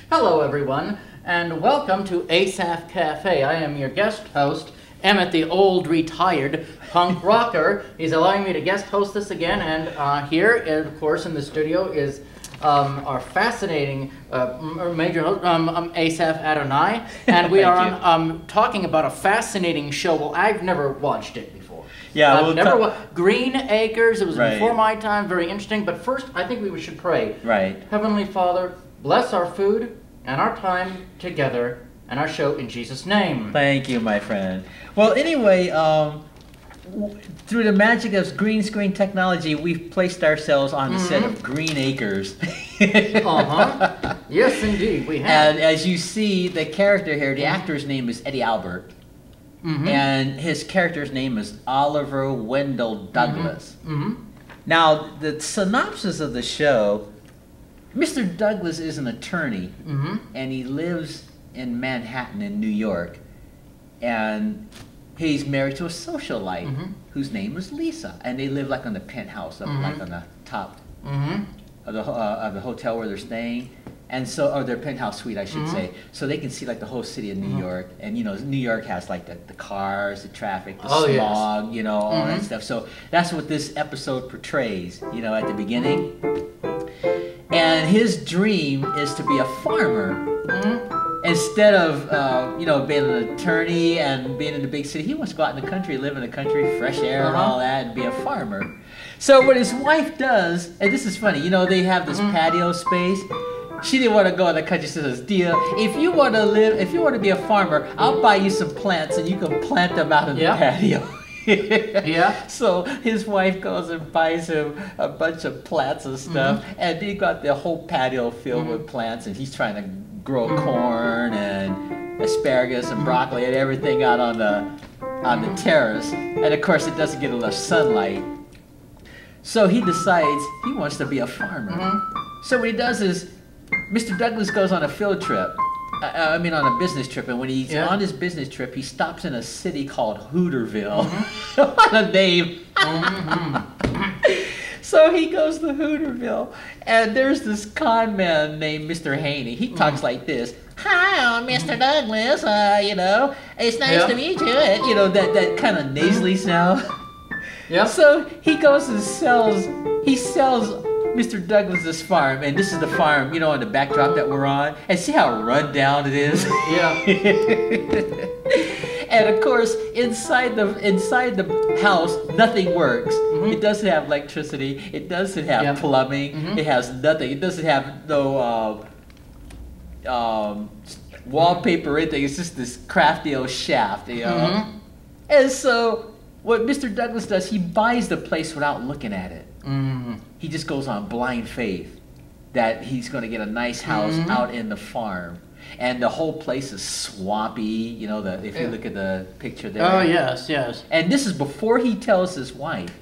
Hello, everyone, and welcome to Asaph Cafe. I am your guest host, Emmett, the old retired punk rocker. He's allowing me to guest host this again, and here, of course, in the studio is our fascinating major host, Asaph Adonai, and we are talking about a fascinating show. Well, I've never watched it before. Yeah, I've never watched Green Acres. It was before my time. Very interesting. But first, I think we should pray. Right. Heavenly Father, bless our food and our time together and our show in Jesus' name. Thank you, my friend. Well, anyway, through the magic of green screen technology, we've placed ourselves on the set of Green Acres. Yes, indeed, we have. And as you see, the character here, the actor's name is Eddie Albert. And his character's name is Oliver Wendell Douglas. Now, the synopsis of the show, Mr. Douglas is an attorney, and he lives in Manhattan in New York, and he's married to a socialite whose name is Lisa, and they live like on the penthouse up like on the top of the hotel where they're staying, and so, or their penthouse suite, I should say, so they can see like the whole city of New York. And you know, New York has like the cars, the traffic, the smog, you know, all that stuff. So that's what this episode portrays, you know, at the beginning. And his dream is to be a farmer. Instead of, you know, being an attorney and being in the big city, he wants to go out in the country, live in the country, fresh air and all that, and be a farmer. So what his wife does, and this is funny, you know, they have this patio space. She didn't want to go in the country. She says, "Dear, if you want to be a farmer, I'll buy you some plants and you can plant them out in the patio." So his wife goes and buys him a bunch of plants and stuff, and he got the whole patio filled with plants, and he's trying to grow corn and asparagus and broccoli and everything out on the terrace. And of course, it doesn't get enough sunlight. So he decides he wants to be a farmer. So what he does is, Mr. Douglas goes on a field trip. I mean, on a business trip, and when he's on his business trip, he stops in a city called Hooterville. What a name! So he goes to Hooterville, and there's this con man named Mr. Haney. He talks like this: "Hi, I'm Mr. Douglas. You know, it's nice to meet you." And, you know, that kind of nasally sound. So he goes and sells Mr. Douglas's farm, and this is the farm, you know, on the backdrop that we're on, and see how run down it is. And of course, inside the house, nothing works. It doesn't have electricity. It doesn't have plumbing. It has nothing. It doesn't have no wallpaper or anything. It's just this crafty old shaft, you know. And so what Mr. Douglas does, he buys the place without looking at it. He just goes on blind faith that he's going to get a nice house out in the farm. And the whole place is swampy, you know, if you look at the picture there. Oh, yes, yes. And this is before he tells his wife.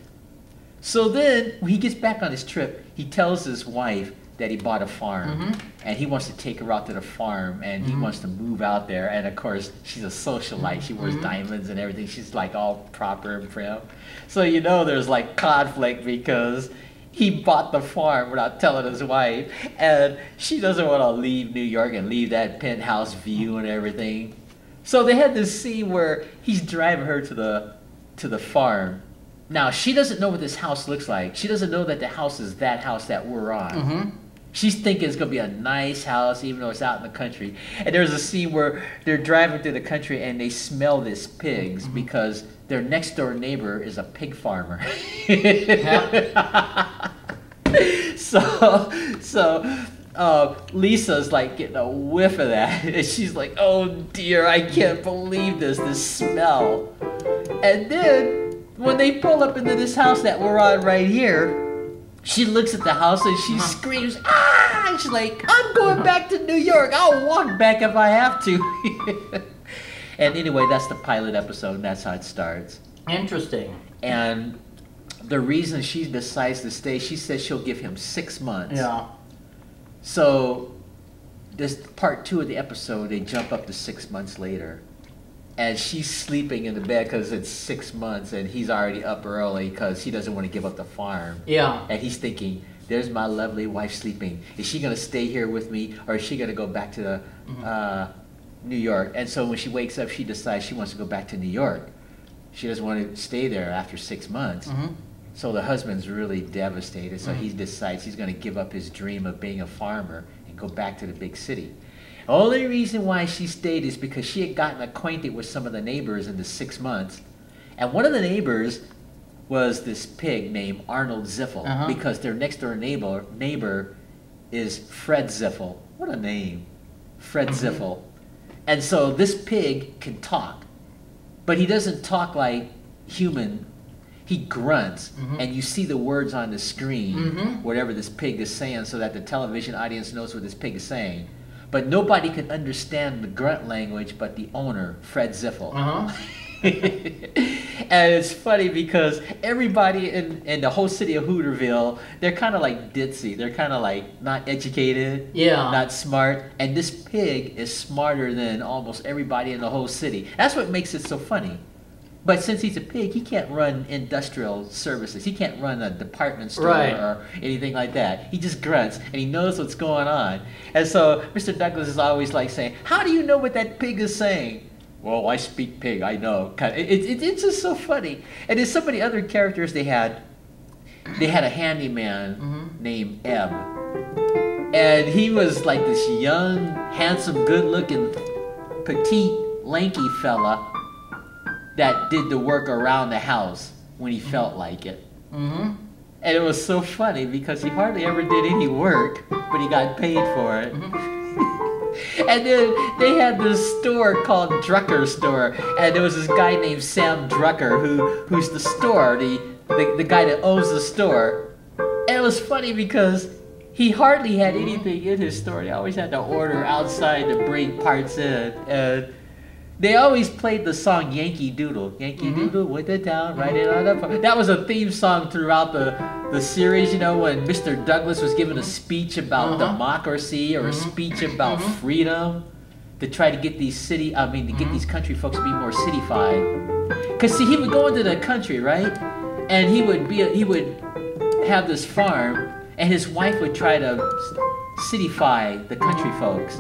So then, when he gets back on his trip, he tells his wife that he bought a farm. And he wants to take her out to the farm, and he wants to move out there. And of course, she's a socialite. She wears diamonds and everything. She's like all proper and prim. So you know there's like conflict because he bought the farm without telling his wife, and she doesn't want to leave New York and leave that penthouse view and everything. So they had this scene where he's driving her to the farm. Now she doesn't know what this house looks like. She doesn't know that the house is that house that we're on. She's thinking it's going to be a nice house, even though it's out in the country. And there's a scene where they're driving through the country and they smell these pigs because their next door neighbor is a pig farmer. So Lisa's like getting a whiff of that. And she's like, "Oh dear, I can't believe this smell." And then when they pull up into this house that we're on right here, she looks at the house and she screams, "Ah!" And she's like, "I'm going back to New York. I'll walk back if I have to." And anyway, that's the pilot episode, and that's how it starts. Interesting. And the reason she decides to stay, she says she'll give him 6 months. So this part 2 of the episode, they jump up to 6 months later. And she's sleeping in the bed because it's 6 months, and he's already up early because he doesn't want to give up the farm. And he's thinking, there's my lovely wife sleeping. Is she gonna stay here with me, or is she gonna go back to New York? And so when she wakes up, she decides she wants to go back to New York. She doesn't want to stay there after 6 months. So the husband's really devastated. So he decides he's gonna give up his dream of being a farmer and go back to the big city. The only reason why she stayed is because she had gotten acquainted with some of the neighbors in the 6 months. And one of the neighbors was this pig named Arnold Ziffel, because their next door neighbor is Fred Ziffel. What a name, Fred Ziffel. And so this pig can talk, but he doesn't talk like human. He grunts, and you see the words on the screen, whatever this pig is saying, so that the television audience knows what this pig is saying. But nobody can understand the grunt language but the owner, Fred Ziffel. And it's funny because everybody in the whole city of Hooterville, they're kind of like ditzy. They're kind of like not educated, not smart. And this pig is smarter than almost everybody in the whole city. That's what makes it so funny. But since he's a pig, he can't run industrial services. He can't run a department store or anything like that. He just grunts, and he knows what's going on. And so Mr. Douglas is always like saying, how do you know what that pig is saying? Well, I speak pig, I know. It's just so funny. And there's so many other characters they had. They had a handyman named Ebb. And he was like this young, handsome, good-looking, petite, lanky fella that did the work around the house when he felt like it. And it was so funny because he hardly ever did any work, but he got paid for it. And then they had this store called Drucker's Store, and there was this guy named Sam Drucker who's the store, the guy that owns the store. And it was funny because he hardly had anything in his store. He always had to order outside to bring parts in. And they always played the song Yankee Doodle. Yankee Doodle with the town, right in on the... That was a theme song throughout the series, you know, when Mr. Douglas was giving a speech about democracy or a speech about freedom to try to get these get these country folks to be more cityfied. Because see, he would go into the country, right? And he would have this farm, and his wife would try to cityfy the country folks.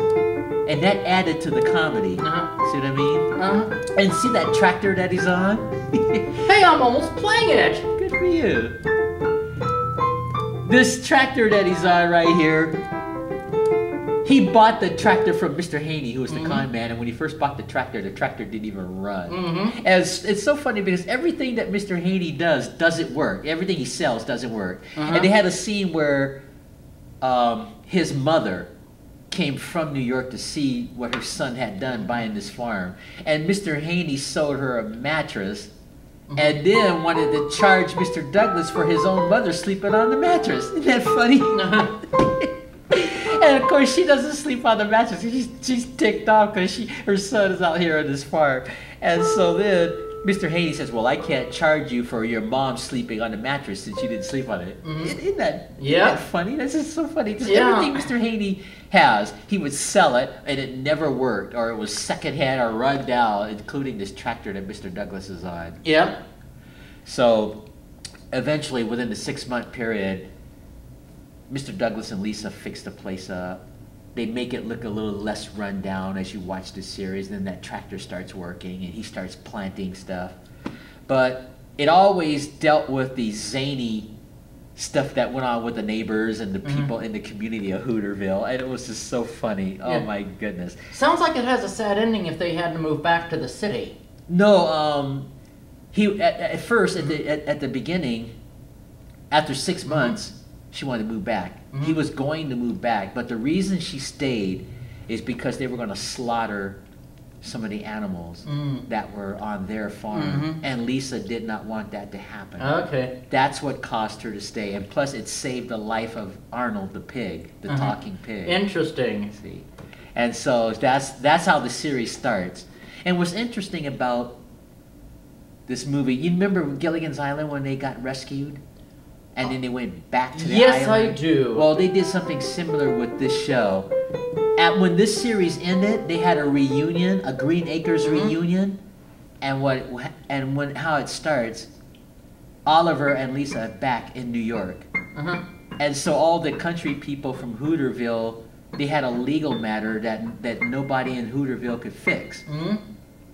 And that added to the comedy. See what I mean? And see that tractor that he's on? Hey, I'm almost playing it! Good for you. This tractor that he's on right here, he bought the tractor from Mr. Haney, who was the con man, and when he first bought the tractor didn't even run. And it's so funny because everything that Mr. Haney does doesn't work. Everything he sells doesn't work. And they had a scene where his mother came from New York to see what her son had done buying this farm. And Mr. Haney sold her a mattress and then wanted to charge Mr. Douglas for his own mother sleeping on the mattress. Isn't that funny? And of course she doesn't sleep on the mattress. She's ticked off because her son is out here on this farm. And so then Mr. Haney says, well, I can't charge you for your mom sleeping on the mattress since you didn't sleep on it. Isn't that funny? That's just so funny. Just everything Mr. Haney has, he would sell it, and it never worked, or it was secondhand or run down, including this tractor that Mr. Douglas is on. So eventually, within the 6-month period, Mr. Douglas and Lisa fix the place up. They make it look a little less run down as you watch the series. Then that tractor starts working and he starts planting stuff. But it always dealt with the zany stuff that went on with the neighbors and the people in the community of Hooterville. And it was just so funny. Oh my goodness. Sounds like it has a sad ending if they had to move back to the city. No, he at first, at the beginning, after 6 months, she wanted to move back. He was going to move back, but the reason she stayed is because they were going to slaughter some of the animals that were on their farm, and Lisa did not want that to happen. That's what caused her to stay, and plus it saved the life of Arnold the pig, the talking pig. Interesting. See, and so that's how the series starts. And what's interesting about this movie, you remember Gilligan's Island when they got rescued? And then they went back to the island? Yes, I do. Well, they did something similar with this show. When this series ended, they had a reunion, a Green Acres reunion. And how it starts, Oliver and Lisa are back in New York. And so all the country people from Hooterville, they had a legal matter that nobody in Hooterville could fix.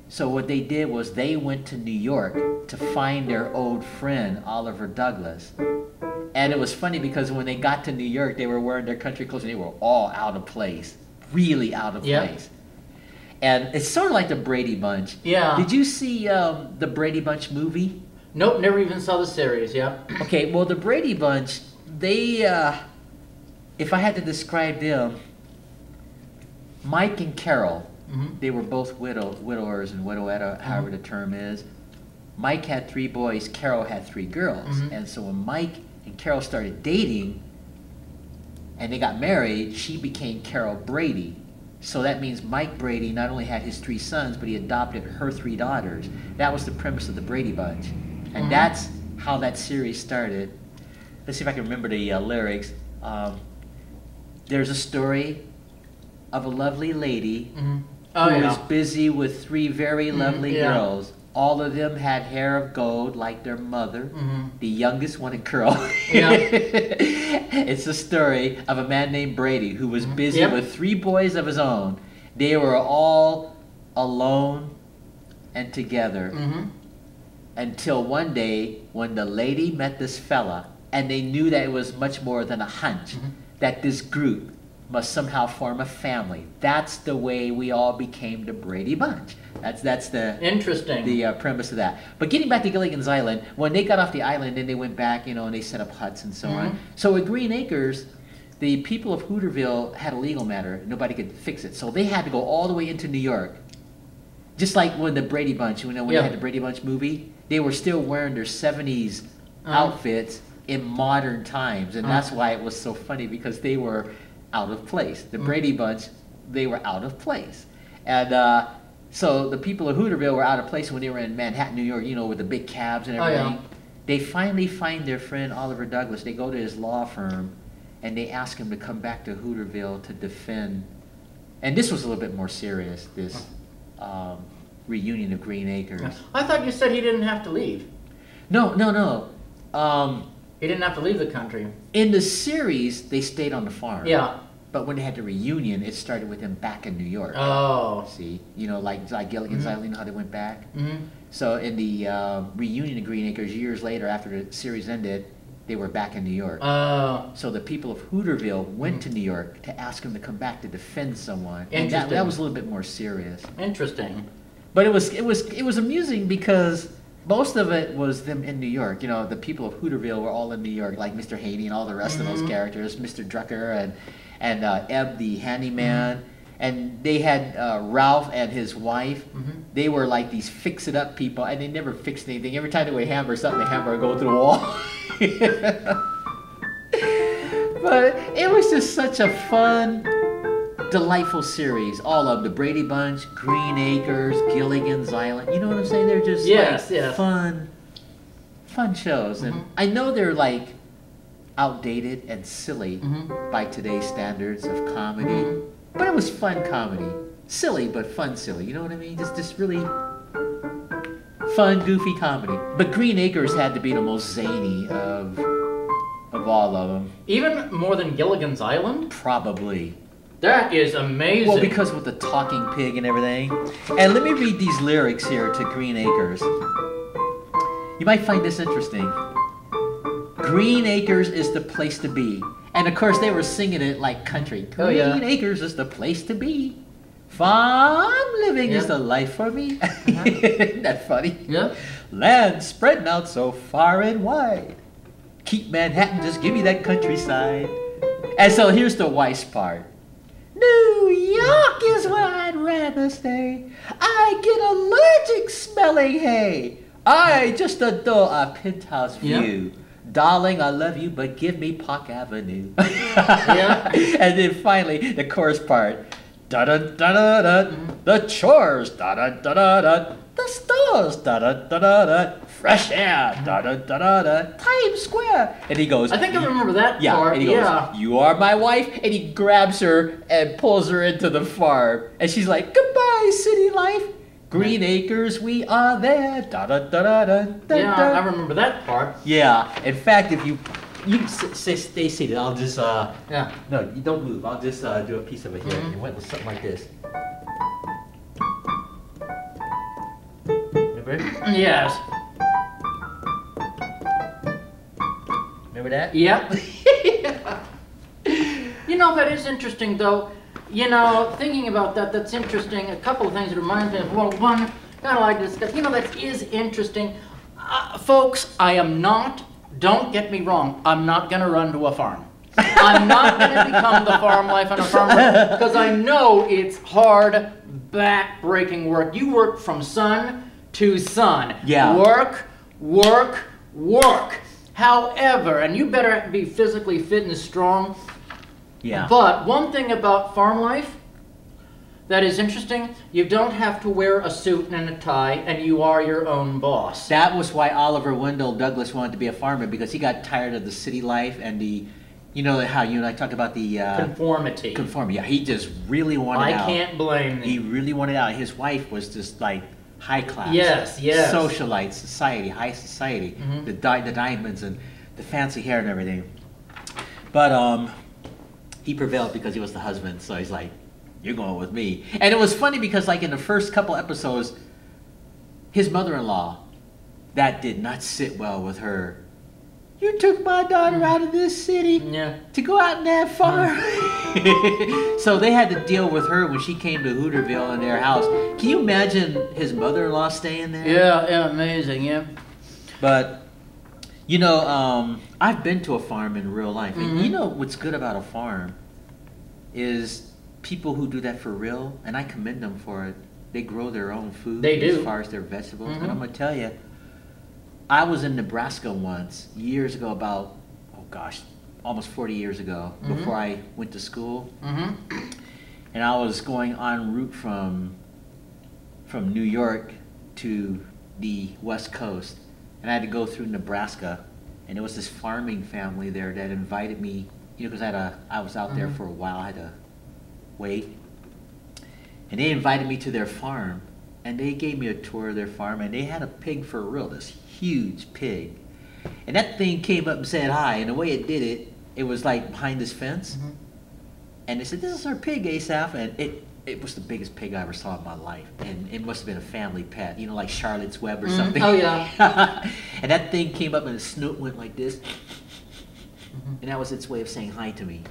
So what they did was they went to New York to find their old friend, Oliver Douglas. And it was funny because when they got to New York, they were wearing their country clothes and they were all out of place. Really out of place. And it's sort of like the Brady Bunch. Yeah. Did you see the Brady Bunch movie? Nope, never even saw the series, Okay, well, the Brady Bunch, they, if I had to describe them, Mike and Carol, they were both widowers and widowetta, however the term is. Mike had 3 boys, Carol had 3 girls. And so when Mike and Carol started dating and they got married, she became Carol Brady. So that means Mike Brady not only had his 3 sons, but he adopted her 3 daughters. That was the premise of the Brady Bunch. And that's how that series started. Let's see if I can remember the lyrics. There's a story of a lovely lady who was busy with 3 very lovely girls. All of them had hair of gold like their mother. The youngest one in curl. It's a story of a man named Brady who was busy with 3 boys of his own. They were all alone and together until one day when the lady met this fella and they knew that it was much more than a hunch, that this group must somehow form a family. That's the way we all became the Brady Bunch. That's the interesting the premise of that. But getting back to Gilligan's Island, when they got off the island, then they went back, you know, and they set up huts and so on. So at Green Acres, the people of Hooterville had a legal matter. Nobody could fix it, so they had to go all the way into New York. Just like when the Brady Bunch, when they had the Brady Bunch movie, they were still wearing their 70s outfits in modern times, and that's why it was so funny, because they were out of place. The Brady Bunch, they were out of place. And so the people of Hooterville were out of place when they were in Manhattan, New York, you know, with the big cabs and everything. They finally find their friend Oliver Douglas. They go to his law firm and they ask him to come back to Hooterville to defend. And this was a little bit more serious, this reunion of Green Acres. I thought you said he didn't have to leave. No. He didn't have to leave the country. In the series, they stayed on the farm. Yeah. But when they had the reunion, it started with him back in New York. Oh. See? You know, like Gilligan's Island, you know how they went back? So in the reunion of Green Acres, years later, after the series ended, they were back in New York. Oh. So the people of Hooterville went to New York to ask him to come back to defend someone. And Interesting. that was a little bit more serious. Interesting. But it was amusing because most of it was them in New York. You know, the people of Hooterville were all in New York, like Mr. Haney and all the rest of those characters, Mr. Drucker and Ebb the handyman. And they had Ralph and his wife. They were like these fix-it-up people, and they never fixed anything. Every time they would hammer something, the hammer would go through the wall. But it was just such a fun, delightful series. All of the Brady Bunch, Green Acres, Gilligan's Island. You know what I'm saying? They're just fun shows. And I know they're like outdated and silly by today's standards of comedy. But it was fun comedy. Silly, but fun silly. You know what I mean? Just really fun, goofy comedy. But Green Acres had to be the most zany of all of them. Even more than Gilligan's Island? Probably. That is amazing. Well, because with the talking pig and everything. And let me read these lyrics here to Green Acres. You might find this interesting. Green Acres is the place to be. And of course, they were singing it like country. Green Acres is the place to be. Farm living is the life for me. Isn't that funny? Yeah. Land spreading out so far and wide. Keep Manhattan, just give me that countryside. And so here's the wise part. New York is where I'd rather stay. I get allergic smelling hay. I just adore a penthouse view. Dah-ling, I love you, but give me Park Avenue. And then finally, the chorus part. Da-da-da-da-da. The chores. Da-da-da-da-da. The stores. Da-da-da-da-da. Fresh air. Da-da-da-da-da. Times Square. And he goes. I think I remember that part. And he goes, you are my wife. And he grabs her and pulls her into the farm. And she's like, goodbye, city life. Green Acres, we are there. Da da da da da. Yeah, I remember that part. Yeah. In fact, if you You can stay seated. I'll just Yeah. No, you don't move. I'll just do a piece of it here. It went with something like this. Remember? Yes. Remember that? Yep. You know, that is interesting, though. You know, thinking about that, that's interesting. A couple of things that remind me of, well, one, kind of like to discuss. You know, that is interesting. Folks, I am not, don't get me wrong, I'm not going to run to a farm. I'm not going to become the farm life on a farm because I know it's hard, back-breaking work. You work from sun to sun. Yeah. Work, work, work. However, and you better be physically fit and strong. Yeah. But one thing about farm life that is interesting, you don't have to wear a suit and a tie, and you are your own boss. That was why Oliver Wendell Douglas wanted to be a farmer, because he got tired of the city life and the, you know how you and I talked about the Conformity. Conformity. Yeah, he just really wanted out. I can't blame him. He really wanted out. His wife was just like high class. Yes, yes. Socialite society, high society. The diamonds and the fancy hair and everything. But he prevailed because he was the husband. So he's like, "You're going with me." And it was funny because like in the first couple episodes, his mother-in-law, that did not sit well with her. "You took my daughter out of this city to go out in that farm." So they had to deal with her when she came to Hooterville in their house. Can you imagine his mother-in-law staying there? Yeah, amazing, yeah. But, you know, I've been to a farm in real life. And you know what's good about a farm is people who do that for real, and I commend them for it. They grow their own food as far as their vegetables. And I'm going to tell you, I was in Nebraska once, years ago, about, oh gosh, almost 40 years ago, before I went to school. And I was going en route from New York to the West Coast. And I had to go through Nebraska. And there was this farming family there that invited me, you know, because I was out there for a while. I had to wait. And they invited me to their farm. And they gave me a tour of their farm. And they had a pig for real, this huge pig. And that thing came up and said hi. And the way it did it, it was like behind this fence. And they said, "This is our pig, Asaph." And it was the biggest pig I ever saw in my life. And it must have been a family pet, you know, like Charlotte's Web or something. Oh, yeah. And that thing came up and its snoot went like this. And that was its way of saying hi to me.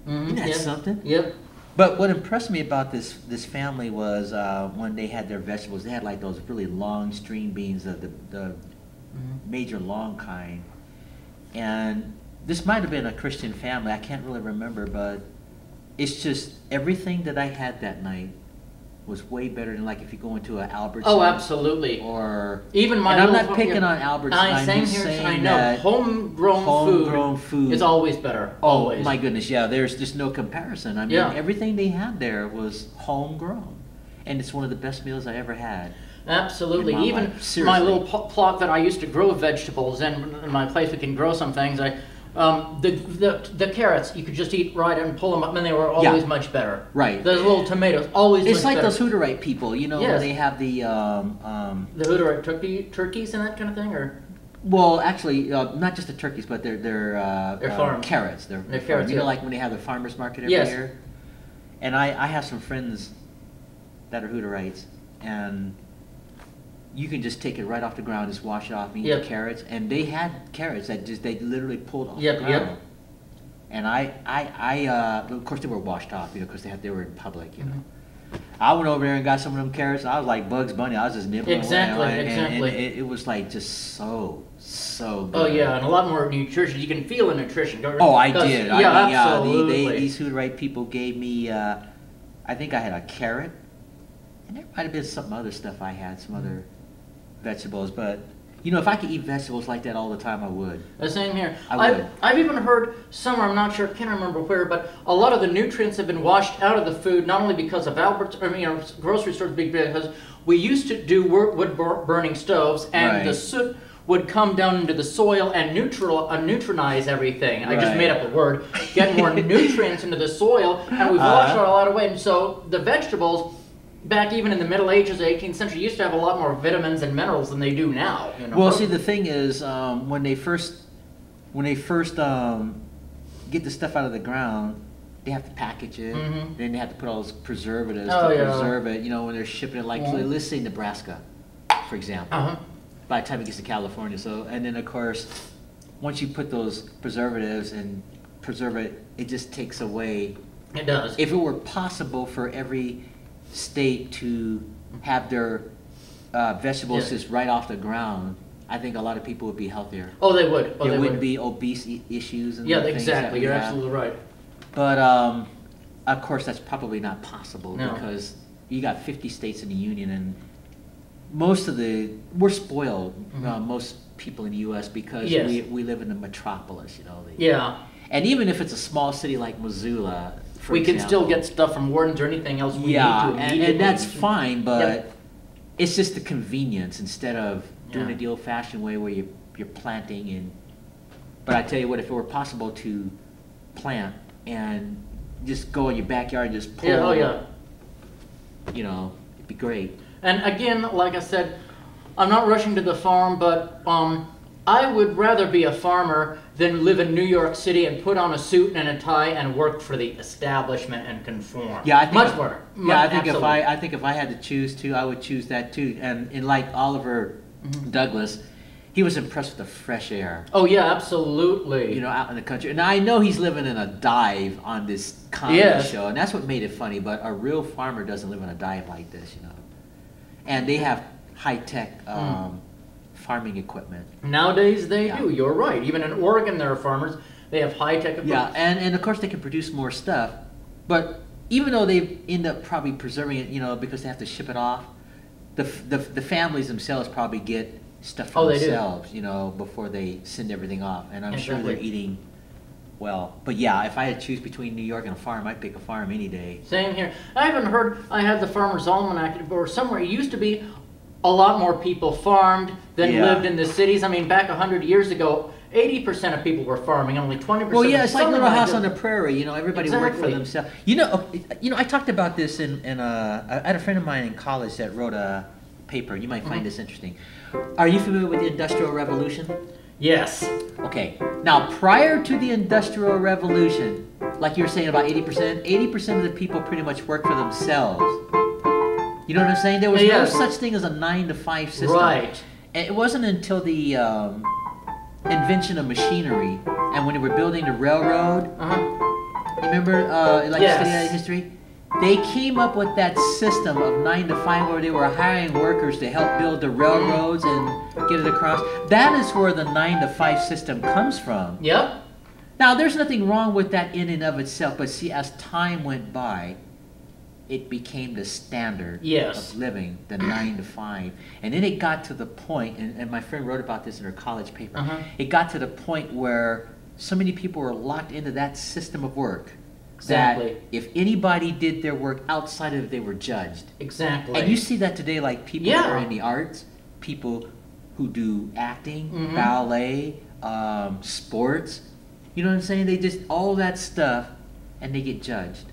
Isn't that something? Yep. But what impressed me about this family was when they had their vegetables, they had like those really long string beans, the major long kind. And this might have been a Christian family, I can't really remember, but it's just everything that I had that night was way better than like if you go into an Albertsons. Oh, absolutely. Or even my. And I'm not picking on Albertsons. I'm just saying I know that homegrown food is always better. Always. Oh my goodness, yeah. There's just no comparison. I mean, everything they had there was homegrown, and it's one of the best meals I ever had. Absolutely. Even my little plot that I used to grow vegetables in my place, we can grow some things. The carrots you could just eat right and pull them up, and they were always much better. Right. Those little tomatoes always. It's like better. those Hooterite people, you know. Where they have the Hooterite turkeys and that kind of thing, or. Well, actually, not just the turkeys, but their carrots. They're carrots. You know, like when they have the farmers market every year. And I have some friends that are Hooterites, and you can just take it right off the ground, just wash it off, and eat the carrots. And they had carrots that they literally pulled off the ground. And of course they were washed off, you know, because they were in public, you know. I went over there and got some of them carrots. I was like Bugs Bunny. I was just nibbling away. And it was like just so good. Oh yeah, and a lot more nutrition. You can feel the nutrition. Oh, I did. Absolutely. These Hooterite people gave me, I think I had a carrot. And there might have been some other stuff I had, some other vegetables, but you know, if I could eat vegetables like that all the time, I would. The same here. I would. I've even heard somewhere, I'm not sure, can't remember where, but a lot of the nutrients have been washed out of the food, not only because of grocery stores big because we used to do wood burning stoves, and the soot would come down into the soil and neutralize everything. I just made up a word. Get more nutrients into the soil, and we've washed it all out away. And so the vegetables, back even in the Middle Ages, the 18th century, used to have a lot more vitamins and minerals than they do now. You know? Well, see, the thing is, when they first when they first get the stuff out of the ground, they have to package it. Then they have to put all those preservatives to preserve it. You know, when they're shipping it, like let's say Nebraska, for example. By the time it gets to California, and then of course, once you put those preservatives and preserve it, it just takes away. It does. If it were possible for every state to have their vegetables just right off the ground, I think a lot of people would be healthier. Oh, they would. There wouldn't be obese issues and things exactly. You're absolutely right. But of course, that's probably not possible because you got 50 states in the union, and we're spoiled. Most people in the U.S. because we live in a metropolis. You know. And even if it's a small city like Missoula, for example, can still get stuff from Wardens or anything else we need to. And that's fine, but it's just the convenience instead of doing it the old-fashioned way where you're planting. But I tell you what, if it were possible to plant and just go in your backyard and just pull, you know, it'd be great. And again, like I said, I'm not rushing to the farm, but I would rather be a farmer than live in New York City and put on a suit and a tie and work for the establishment and conform. Yeah, I think much more. I think if I had to choose too, I would choose that too. And like Oliver Douglas, he was impressed with the fresh air. Oh yeah, absolutely. You know, out in the country. And I know he's living in a dive on this comedy show, and that's what made it funny. But a real farmer doesn't live in a dive like this, you know. And they have high-tech farming equipment. Nowadays they do. You're right. Even in Oregon, there are farmers. They have high-tech equipment. Yeah, and of course they can produce more stuff. But even though they end up probably preserving it, you know, because they have to ship it off, the families themselves probably get stuff for themselves, you know, before they send everything off. And I'm sure they're eating well. But yeah, if I had to choose between New York and a farm, I'd pick a farm any day. Same here. I haven't heard, I had the Farmer's Almanac, or somewhere, it used to be a lot more people farmed than lived in the cities. I mean, back 100 years ago, 80% of people were farming, only 20%. Well, yeah, it's like Little House on the Prairie. You know, everybody worked for themselves. You know, I talked about this I had a friend of mine in college that wrote a paper. You might find this interesting. Are you familiar with the Industrial Revolution? Yes. Okay. Now, prior to the Industrial Revolution, like you were saying about 80% of the people pretty much worked for themselves. You know what I'm saying? There was no such thing as a 9-to-5 system. Right. And it wasn't until the invention of machinery and when they were building the railroad. You remember, like studying that history? They came up with that system of 9-to-5 where they were hiring workers to help build the railroads and get it across. That is where the 9-to-5 system comes from. Yep. Now, there's nothing wrong with that in and of itself, but see, as time went by, it became the standard of living, the 9-to-5. And then it got to the point, and my friend wrote about this in her college paper, it got to the point where so many people were locked into that system of work that if anybody did their work outside of it, they were judged. Exactly. And you see that today, like people that are in the arts, people who do acting, ballet, sports, you know what I'm saying? They just, all that stuff, and they get judged.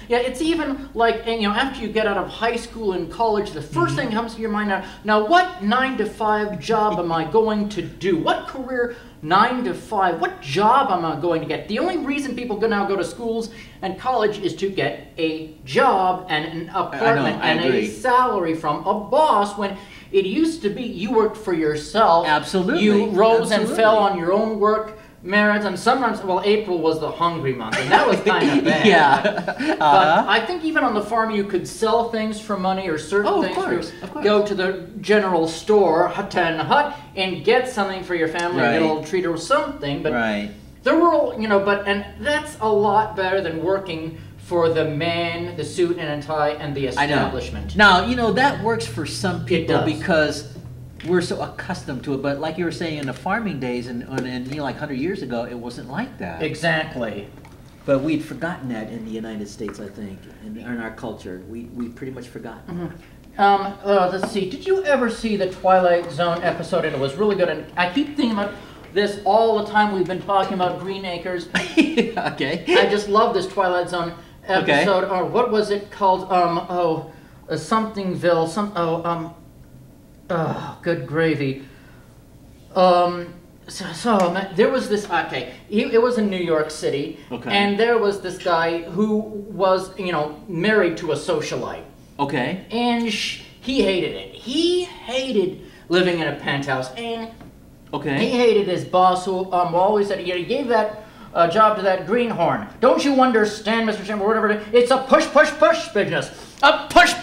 Yeah, it's even like, and, you know, after you get out of high school and college, the first thing comes to your mind now, what 9-to-5 job am I going to do? What career 9-to-5, what job am I going to get? The only reason people now go to schools and college is to get a job and an apartment and a salary from a boss, when it used to be you worked for yourself. Absolutely. You rose and fell on your own work merits, and sometimes, well, April was the hungry month, and that was kind of bad. But I think even on the farm you could sell things for money, or certain things. Of course. Go to the general store, hut and get something for your family, a little treat or something. But there were, you know, and that's a lot better than working for the man, the suit and a tie, and the establishment. Now, you know, that works for some people because we're so accustomed to it, but like you were saying, in the farming days and you know, like 100 years ago, it wasn't like that. Exactly. But we'd forgotten that in the United States, I think, in our culture. We pretty much forgotten. Let's see. Did you ever see the Twilight Zone episode? And it was really good. And I keep thinking about this all the time. We've been talking about Green Acres. Okay. I just love this Twilight Zone episode. Or what was it called? Somethingville. Oh, good gravy. There was this, okay, it was in New York City, Okay. and there was this guy who was, married to a socialite. Okay. And he hated it. He hated living in a penthouse, and Okay. he hated his boss who always said, he gave that job to that greenhorn. Don't you understand, Mr. Chamber, whatever it is? It's a push business. A push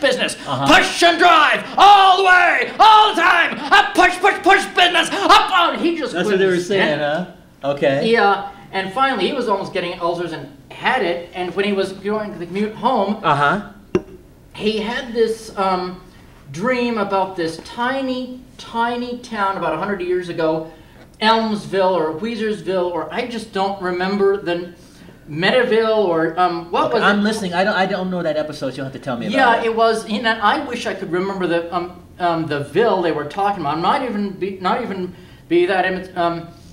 business. Push and drive all the way, all the time. A push business. He just That's what they were saying, huh? Okay. Yeah, and finally he was almost getting ulcers and had it. And when he was going to the commute home, he had this dream about this tiny town about 100 years ago, Elmsville or Weezersville, or I just don't remember the Meadowville or what was it? I'm listening. I don't know that episode. You'll have to tell me about it. Yeah, it was. I wish I could remember the ville they were talking about. Not even be that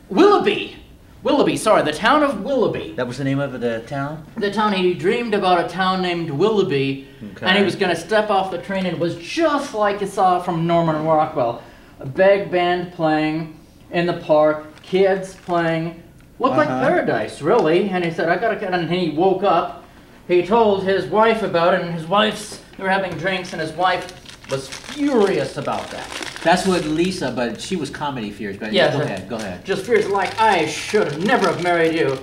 Willoughby. Willoughby, sorry, the town of Willoughby. That was the name of the town? The town, he dreamed about a town named Willoughby, and he was going to step off the train, and it was just like you saw from Norman Rockwell. A big band playing in the park, kids playing, looked like paradise, really. And he said, I gotta get, and he woke up, he told his wife about it, and they were having drinks, and his wife was furious about that. That's what Lisa, but she was comedy fierce. But yes, go ahead. Just fierce, like, I should have never have married you.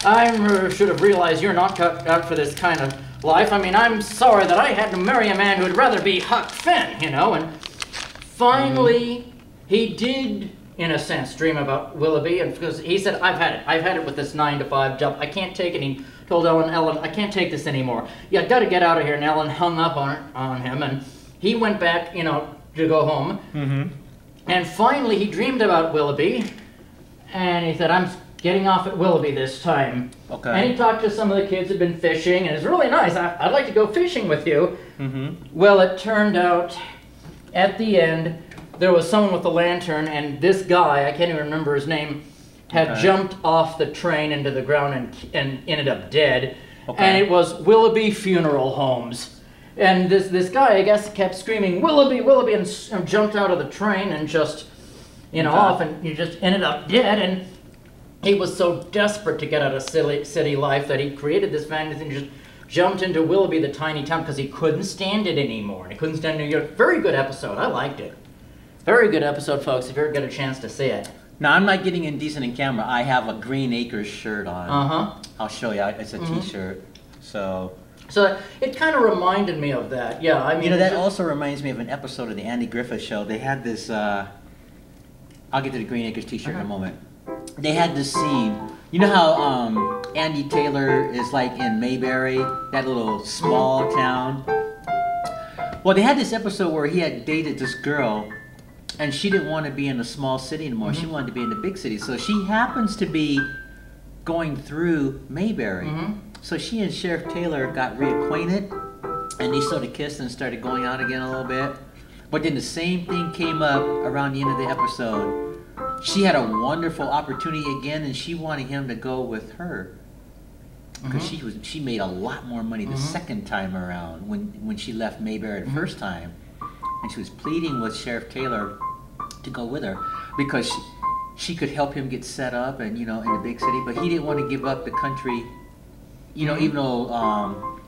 I should have realized you're not cut out for this kind of life. I mean, I'm sorry that I had to marry a man who would rather be Huck Finn, and finally, he did, in a sense, dream about Willoughby, and because he said, I've had it with this 9-to-5 job. I can't take it. He told Ellen, I can't take this anymore. You got to get out of here. And Ellen hung up on him, and he went back, to go home. And finally, he dreamed about Willoughby, and he said, I'm getting off at Willoughby this time. Okay. And he talked to some of the kids who'd been fishing, and it's really nice. I'd like to go fishing with you. Well, it turned out, at the end, there was someone with a lantern, and this guy, I can't even remember his name, had jumped off the train into the ground and ended up dead. And it was Willoughby Funeral Homes. And this guy, I guess, kept screaming, Willoughby, Willoughby, and jumped out of the train and just, off, and he just ended up dead. And he was so desperate to get out of city life that he created this fantasy and just jumped into Willoughby, the tiny town, because he couldn't stand it anymore. He couldn't stand New York. Very good episode. I liked it. Very good episode, folks, if you ever get a chance to see it. Now, I'm not getting indecent in camera. I have a Green Acres shirt on. I'll show you. It's a t-shirt. So it kind of reminded me of that. Yeah, I mean... that also reminds me of an episode of the Andy Griffith Show. They had this... I'll get to the Green Acres t-shirt in a moment. They had this scene. You know how Andy Taylor is like in Mayberry, that little small town? Well, they had this episode where he had dated this girl, and she didn't want to be in a small city anymore. She wanted to be in the big city. So she happens to be going through Mayberry. So she and Sheriff Taylor got reacquainted, and they sort of kissed and started going out again a little bit. But then the same thing came up around the end of the episode. She had a wonderful opportunity again, and she wanted him to go with her. Because she made a lot more money the second time around when she left Mayberry the first time. And she was pleading with Sheriff Taylor to go with her because she could help him get set up and, in the big city. But he didn't want to give up the country, even though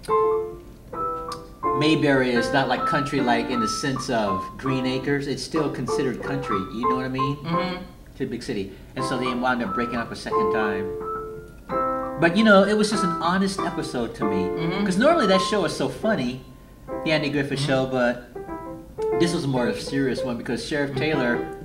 Mayberry is not like country like in the sense of Green Acres. It's still considered country, you know what I mean? To the big city. And so they wound up breaking up a second time. But, it was just an honest episode to me. Because normally that show is so funny, the Andy Griffith Show, but this was a more serious one because Sheriff Taylor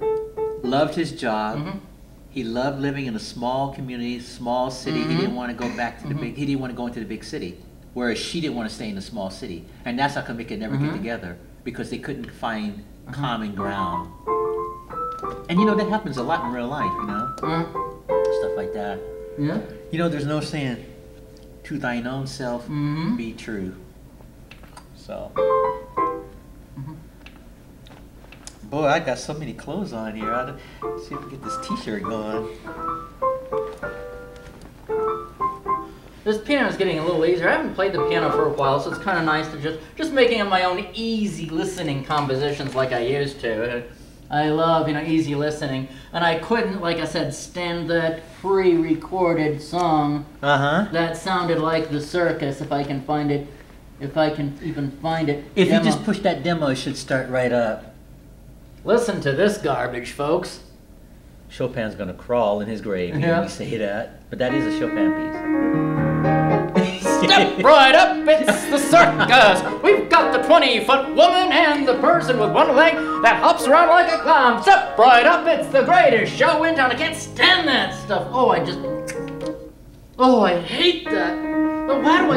loved his job. He loved living in a small community, small city. He didn't want to go back to the big, he didn't want to go into the big city. Whereas she didn't want to stay in the small city. And that's how come they could never get together because they couldn't find common ground. And that happens a lot in real life, stuff like that. Yeah. There's no saying, to thine own self be true. So. Boy, I got so many clothes on here. Let's see if we get this t-shirt going. This piano is getting a little easier. I haven't played the piano for a while, so it's kind of nice to just making up my own easy listening compositions like I used to. I love, easy listening. And I couldn't, like I said, stand that pre-recorded song that sounded like the circus, if I can find it. If I can even find it. If you just push that demo, it should start right up. Listen to this garbage, folks. Chopin's gonna crawl in his grave when you say that. But that is a Chopin piece. Step right up, it's the circus. We've got the 20-foot woman and the person with one leg that hops around like a clown. Step right up, it's the greatest show in town. I can't stand that stuff. Oh, I hate that. But why do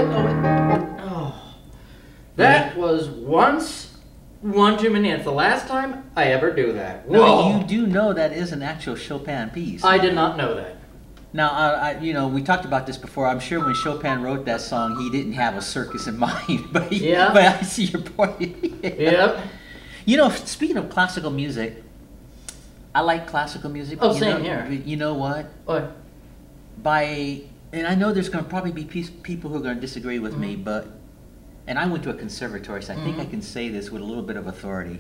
that was one too many. It's the last time I ever do that. Whoa. Now, you do know that is an actual Chopin piece. I did not know that. Now, we talked about this before. I'm sure when Chopin wrote that song, he didn't have a circus in mind. But I see your point. Yep. Speaking of classical music, I like classical music. Oh, same here. You know what? What? And I know there's going to probably be people who are going to disagree with me, and I went to a conservatory, so I think I can say this with a little bit of authority.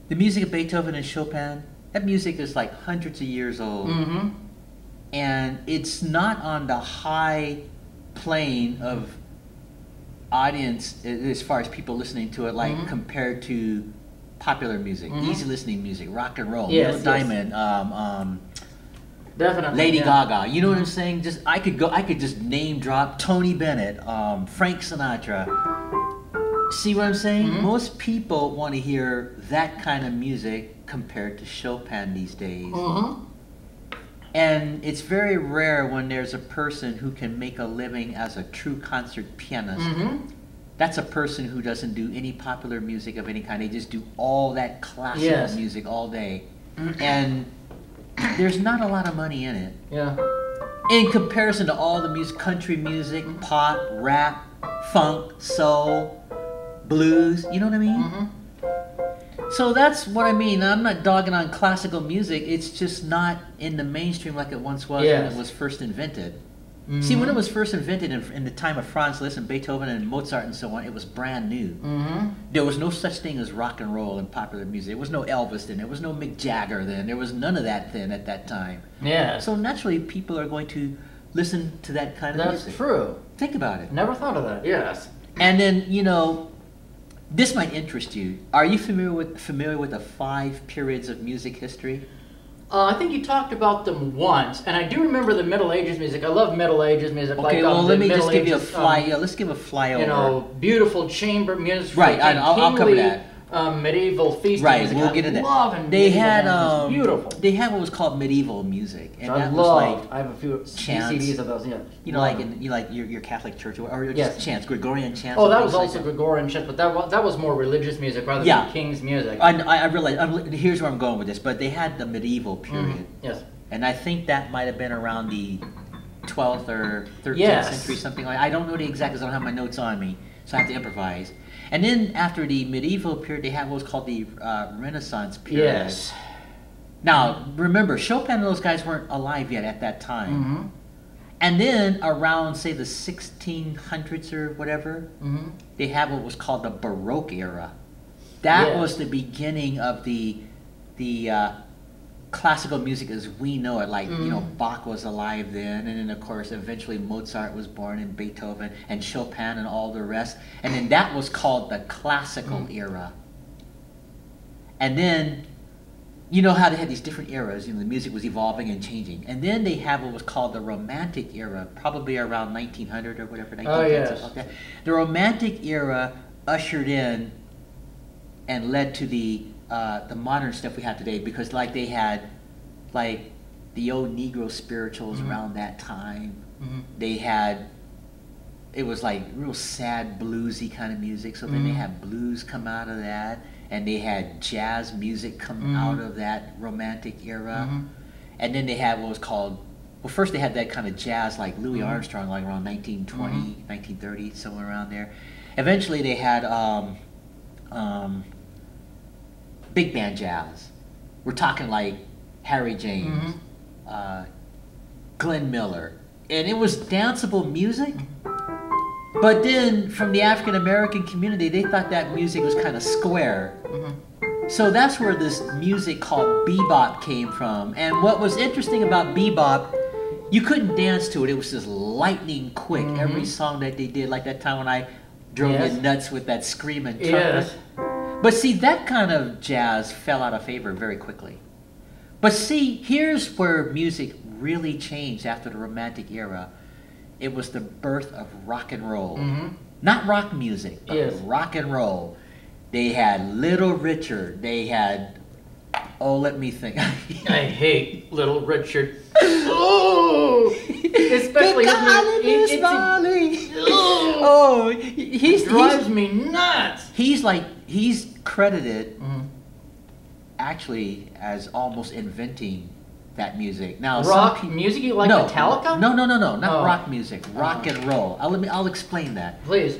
The music of Beethoven and Chopin, that music is like hundreds of years old. And it's not on the high plane of audience as far as people listening to it, like compared to popular music, easy listening music, rock and roll, Neil Diamond, definitely, Lady Gaga. You know what I'm saying? Just I could just name drop Tony Bennett, Frank Sinatra. See what I'm saying? Most people want to hear that kind of music compared to Chopin these days. And it's very rare when there's a person who can make a living as a true concert pianist. That's a person who doesn't do any popular music of any kind. They just do all that classical music all day. And there's not a lot of money in it. Yeah. In comparison to all the music, country music, pop, rap, funk, soul, blues, you know what I mean? So that's what I mean. I'm not dogging on classical music. It's just not in the mainstream like it once was when it was first invented. See, when it was first invented in the time of Franz Liszt and Beethoven and Mozart and so on, it was brand new. There was no such thing as rock and roll and popular music. There was no Elvis then. There was no Mick Jagger then. There was none of that then at that time. Yeah. So naturally, people are going to listen to that kind of music. That's true. Think about it. Never thought of that. Yes. And then, this might interest you. Are you familiar with the 5 periods of music history? I think you talked about them once, and I do remember the Middle Ages music. I love Middle Ages music. Okay, like, let me just give you a let's give a flyover. Beautiful chamber music. Right, I'll cover that. Medieval feast music. We'll get into that. They had beautiful. They had what was called medieval music, and I that was like I have a few chants. CDs of those. Yeah. Like your Catholic church or just chants, Gregorian chants. Oh, that was also Gregorian chants, but that was more religious music rather than king's music. I realize. Here's where I'm going with this, but they had the medieval period. Yes. And I think that might have been around the 12th or 13th century, something like. I don't know the exact because I don't have my notes on me, so I have to improvise. And then after the medieval period, they had what was called the Renaissance period. Yes. Now, remember, Chopin and those guys weren't alive yet at that time. And then around, say, the 1600s or whatever, they had what was called the Baroque era. That was the beginning of the classical music as we know it, like Bach was alive then, and then of course eventually Mozart was born and Beethoven and Chopin and all the rest, and then that was called the classical era. And then you know how they had these different eras, the music was evolving and changing, and then they have what was called the Romantic era, probably around 1900 or whatever. Oh yes. Okay. The Romantic era ushered in and led to the modern stuff we have today, because like they had like the old Negro spirituals around that time. They had, it was like real sad bluesy kind of music, so then they had blues come out of that, and they had jazz music come out of that Romantic era. And then they had what was called, well, first they had that kind of jazz like Louis Armstrong, like around 1920, 1930, somewhere around there. Eventually they had big band jazz. We're talking like Harry James, Glenn Miller, and it was danceable music. But then from the African American community, they thought that music was kind of square. So that's where this music called bebop came from. And what was interesting about bebop, you couldn't dance to it. It was just lightning quick. Every song that they did, like that time when I drove you nuts with that screaming trumpet. Yes. But see, that kind of jazz fell out of favor very quickly. But see, here's where music really changed after the Romantic era. It was the birth of rock and roll. Not rock music, but rock and roll. They had Little Richard. They had, let me think. I hate Little Richard. Oh, especially he drives me nuts. He's credited actually as almost inventing that music. Now, rock music, you like Metallica? No, not rock music. Rock and roll. I'll explain that. Please.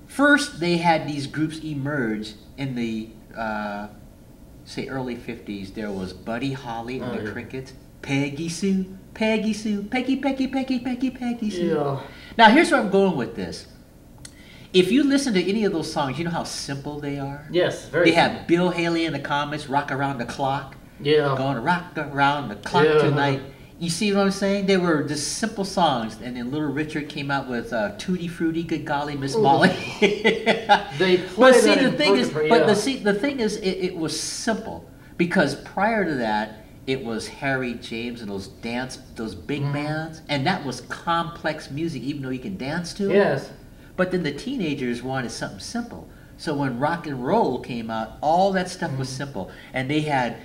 First, they had these groups emerge in the say early 50s. There was Buddy Holly and the Crickets, Peggy Sue, Peggy Sue, Peggy Sue. Yeah. Now, here's where I'm going with this. If you listen to any of those songs, you know how simple they are? Yes, very They simple. have Bill Haley in the comments, Rock Around the Clock. Yeah. Gonna rock around the clock tonight. You see what I'm saying? They were just simple songs. And then Little Richard came out with Tutti Frutti, Good Golly, Miss Molly. They played but see, that the in thing is, Portugal, but the thing is, it was simple. Because prior to that, it was Harry James and those big bands. And that was complex music, even though you can dance to it. Yes. But then the teenagers wanted something simple. So when rock and roll came out, all that stuff was simple. And they had,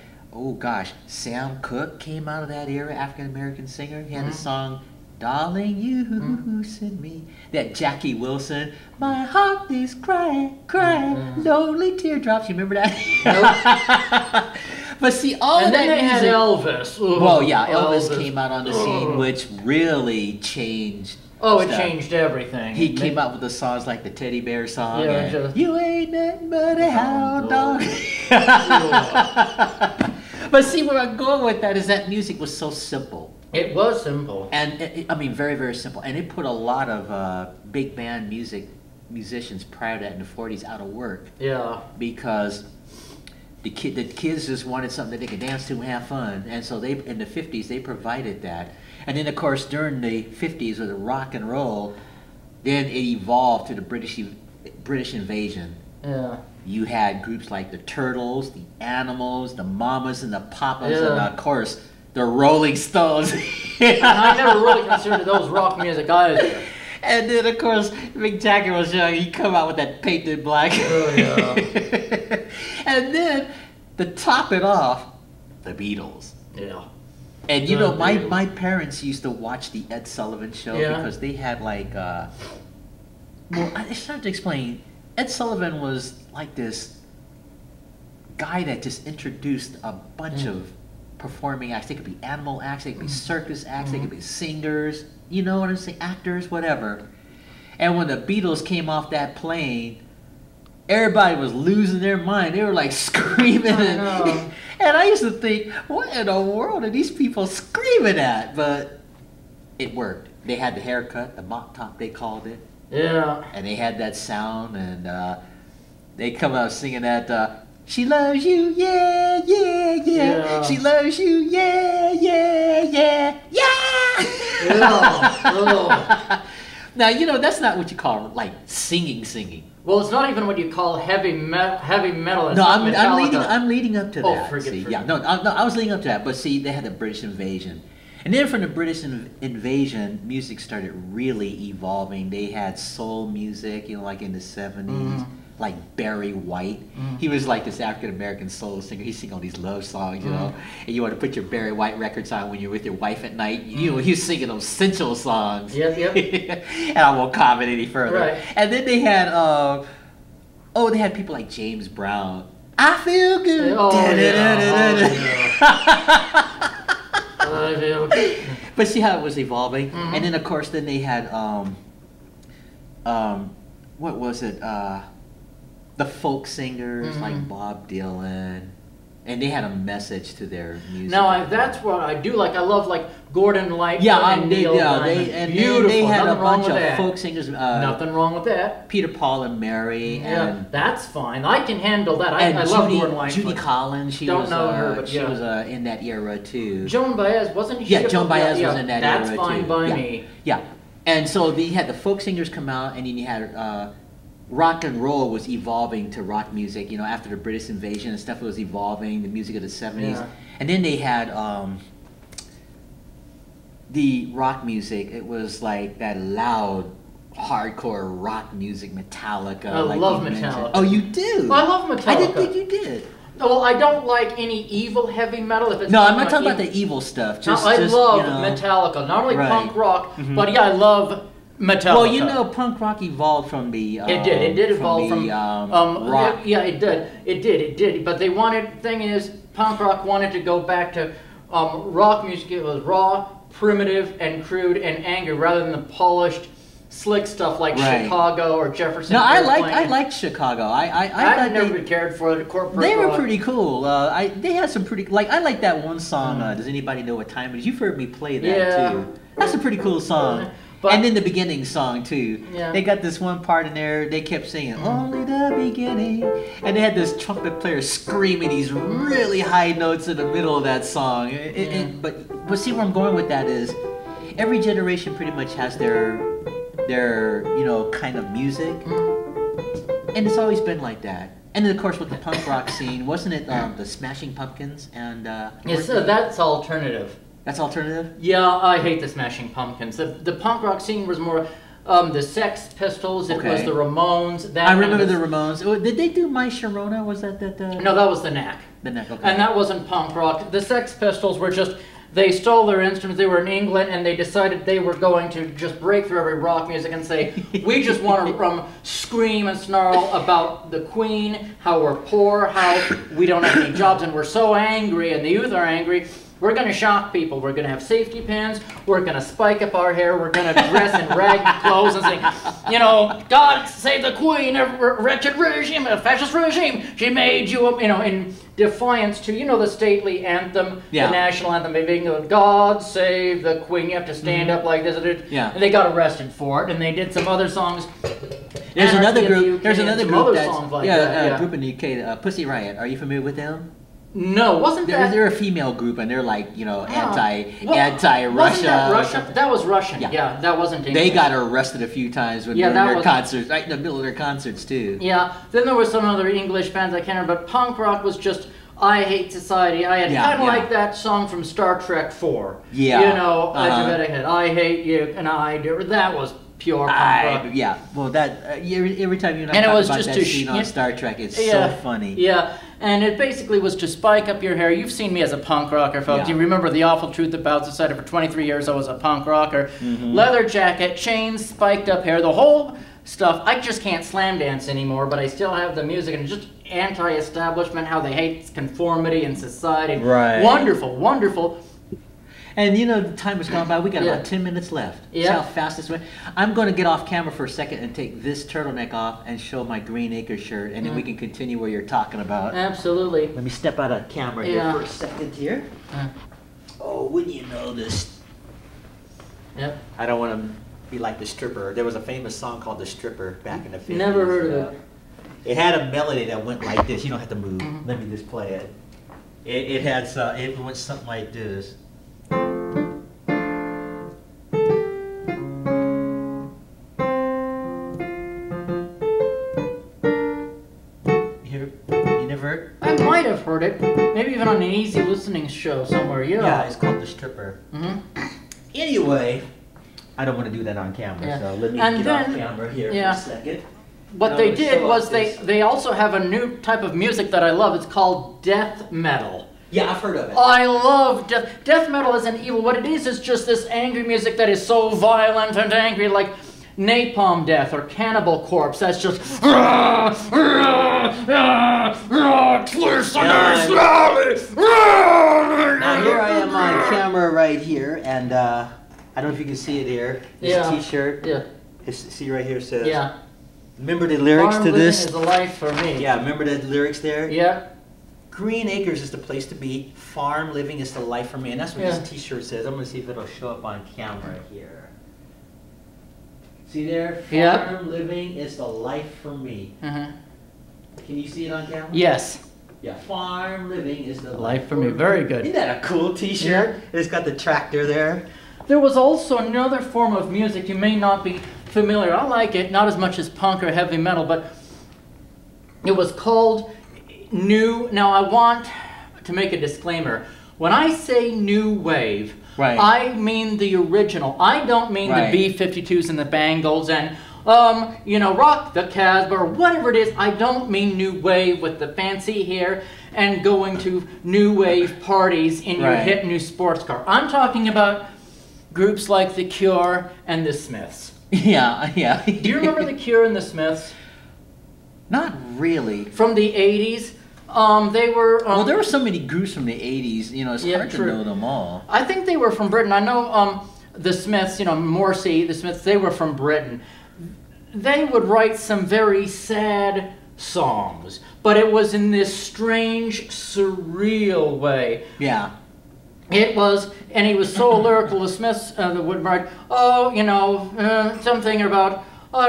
Sam Cooke came out of that era, African-American singer. He had a song, Darling, You Send Me. That Jackie Wilson, My heart is crying, lonely teardrops. You remember that? But see, all and that then they music, had Elvis. Ooh, well, yeah, Elvis came out on the scene, which really changed. It changed everything. He came out with the songs like the Teddy Bear song. Yeah, and You ain't nothing but a hound dog. But see, where I'm going with that is that music was so simple. It was simple. And, very, very simple. And it put a lot of big band musicians prior to that in the 40s out of work. Yeah. Because the kids just wanted something that they could dance to and have fun. And so in the 50s, they provided that. And then, of course, during the 50s with the rock and roll, then it evolved to the British invasion. Yeah. You had groups like the Turtles, the Animals, the Mamas and the Papas, and of course, the Rolling Stones. I never really considered those rock music either. And then, of course, Mick Jagger was young. He'd come out with that painted black. Oh, yeah. And then, to top it off, the Beatles. Yeah. And my parents used to watch the Ed Sullivan Show because they had it's hard to explain. Ed Sullivan was like this guy that just introduced a bunch of performing acts. They could be animal acts, they could be circus acts, they could be singers, you know what I'm saying, actors, whatever. And when the Beatles came off that plane, everybody was losing their mind. They were like screaming. And I used to think, what in the world are these people screaming at? But it worked. They had the haircut, the mop top they called it. Yeah. And they had that sound, and they come out singing that, she loves you, yeah, yeah, yeah. She loves you, yeah, yeah, yeah, yeah. Now, that's not what you call, singing. Well, it's not even what you call heavy metal. It's no, not I'm leading up to that. Forget. Yeah, I was leading up to that. But see, they had the British invasion. And then from the British invasion, music started really evolving. They had soul music, like in the 70s, like Barry White. He was like this African-American soul singer. He sang all these love songs, and you want to put your Barry White records on when you're with your wife at night. He was singing those sensual songs. Yep. And I won't comment any further. Right. And then they had, they had people like James Brown. I feel good. But see how it was evolving, and then of course, then they had what was it? The folk singers like Bob Dylan, And they had a message to their music. Now, that's what I do like. I love like Gordon Lightfoot and Neil Diamond. Beautiful. They had a bunch of folk singers. Nothing wrong with that. Peter, Paul, and Mary. Yeah, and, that's fine. I can handle that. I Judy, love Gordon Lightfoot. Judy Collins. She Don't was, know her, but she was in that era too. Joan Baez, wasn't she? Yeah, Joan Baez was in that era too. That's fine by me. Yeah, and so they had the folk singers come out, and then you had rock and roll was evolving to rock music. You know, after the British invasion and stuff, it was evolving. The music of the '70s, and then they had the rock music. It was like that loud, hardcore rock music, Metallica. I love Metallica. Oh, you do? I love Metallica. I didn't think you did. Well, I don't like any evil heavy metal. If it's no, I'm not talking about the evil stuff. I love Metallica. Not only punk rock, but yeah, I love Metallica. Well, you know, punk rock evolved from the. It did. It did evolve from rock. Yeah, it did. It did. But they wanted. Thing is, punk rock wanted to go back to rock music. It was raw, primitive, and crude and angry, rather than the polished, slick stuff like Chicago or Jefferson. No, I liked Chicago. I never cared for the corporate. They were pretty cool. They had some pretty I like that one song. Does anybody know what time it is? You've heard me play that too. That's a pretty cool song. But, and then the beginning song too. Yeah. They got this one part in there. They kept singing "Only the Beginning," and they had this trumpet player screaming these really high notes in the middle of that song. But see where I'm going with that is, every generation pretty much has their kind of music, and it's always been like that. And then of course with the punk rock scene, wasn't it the Smashing Pumpkins and? Yes, that's alternative. That's alternative? Yeah, I hate the Smashing Pumpkins. The punk rock scene was more the Sex Pistols. It was the Ramones. I remember the Ramones. Did they do My Sharona? Was that? No, that was the Knack. The Knack, okay. And that wasn't punk rock. The Sex Pistols were just, they stole their instruments. They were in England, and they decided they were going to just break through every rock music and say, we just want to scream and snarl about the Queen, how we're poor, how we don't have any jobs, and we're so angry, and the youth are angry. We're going to shock people. We're going to have safety pins. We're going to spike up our hair. We're going to dress in ragged clothes and say, you know, God save the Queen, a wretched regime, a fascist regime. She made you, in defiance to, the stately anthem, the national anthem of England. God save the Queen. You have to stand up like this. And they got arrested for it. And they did some other songs. There's another group. There's another group group in the UK, Pussy Riot. Are you familiar with them? No, wasn't that? They're a female group, and they're like, anti-Russia. Wasn't that Russian? That was Russian. Yeah, that wasn't English. They got arrested a few times when during their concerts, right in the middle of their concerts too. Yeah. Then there were some other English bands I can't remember, but punk rock was just, I hate society. I had kind of like that song from Star Trek 4. Yeah. I hate you, and I do. That was pure punk rock. Yeah. Well, that every time you and I talk about that scene on Star Trek, it's so funny. Yeah. And it basically was to spike up your hair. You've seen me as a punk rocker, folks. You remember the awful truth about society. For 23 years, I was a punk rocker. Leather jacket, chains, spiked up hair, the whole stuff. I just can't slam dance anymore, but I still have the music and just anti-establishment, how they hate conformity in society. Right. Wonderful, wonderful. And the time has gone by. We got about 10 minutes left. Yeah. See how fast this went? I'm going to get off camera for a second and take this turtleneck off and show my Green Acres shirt, and then we can continue where you're talking about. Absolutely. Let me step out of camera here for a second here. Oh, wouldn't you know this? Yep. I don't want to be like the stripper. There was a famous song called The Stripper back in the 50s. Never heard of it. It had a melody that went like this. You don't have to move. Let me just play it. It went something like this. I might have heard it. Maybe even on an easy listening show somewhere. Yeah, it's called The Stripper. Anyway, I don't want to do that on camera, so let me get off camera here for a second. What they did was they also have a new type of music that I love. It's called death metal. Yeah, I've heard of it. I love death. Death metal isn't evil. What it is just this angry music that is so violent and angry, like Napalm Death or Cannibal Corpse. That's just twist Now here I am on camera right here, and I don't know if you can see it here. This T-shirt. Yeah. See right here it says. Remember the lyrics to this? Is a life for me. Yeah. Remember the lyrics there? Yeah. Green Acres is the place to be. Farm living is the life for me. And that's what Yeah. this t-shirt says. I'm going to see if it'll show up on camera here. See there? Farm Yeah. living is the life for me. Uh-huh. Can you see it on camera? Yes. Yeah, farm living is the Life for me. Very good. Isn't that a cool t-shirt? It's got the tractor there. There was also another form of music you may not be familiar. I like it, not as much as punk or heavy metal, but it was called new. Now I want to make a disclaimer. When I say new wave, Right. I mean the original. I don't mean Right. the B-52s and the Bangles and Rock the Casbah or whatever it is. I don't mean new wave with the fancy hair and going to new wave parties in your Right. hit new sports car. I'm talking about groups like The Cure and The Smiths. Yeah, yeah. Do you remember The Cure and The Smiths? Not really. From the 80s? They were... Well, there were so many groups from the 80s, it's Yeah, hard true. to know them all. I think they were from Britain. I know The Smiths, Morrissey, The Smiths, they were from Britain. They would write some very sad songs, but it was in this strange, surreal way. Yeah. It was, and he was so lyrical, The Smiths would write, something about, I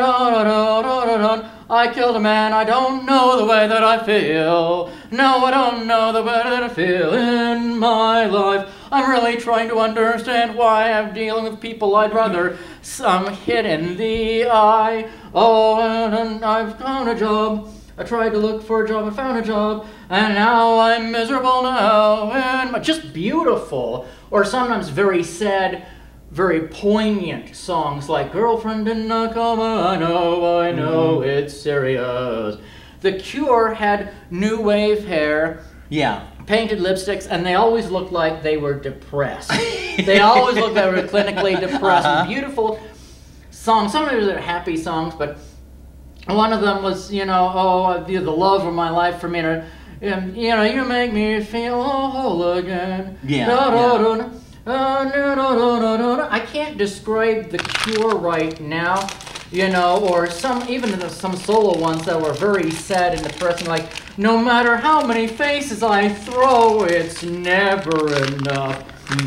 killed a man, I don't know the way that I feel. No, I don't know the way that I feel in my life. I'm really trying to understand why I'm dealing with people I'd rather some hit in the eye. Oh, and I've found a job. I tried to look for a job, I found a job, and now I'm miserable now. And just beautiful, or sometimes very sad, very poignant songs like Girlfriend in a Coma, I know, it's serious. The Cure had new wave hair, Yeah. painted lipsticks, and they always looked like they were depressed. They always looked like they were clinically depressed. Uh-huh. Beautiful songs. Sometimes they're happy songs, but one of them was, the love of my life for me. And, you make me feel whole again. Yeah. I can't describe The Cure right now, or some solo ones that were very sad and depressing, like, no matter how many faces I throw, it's never enough.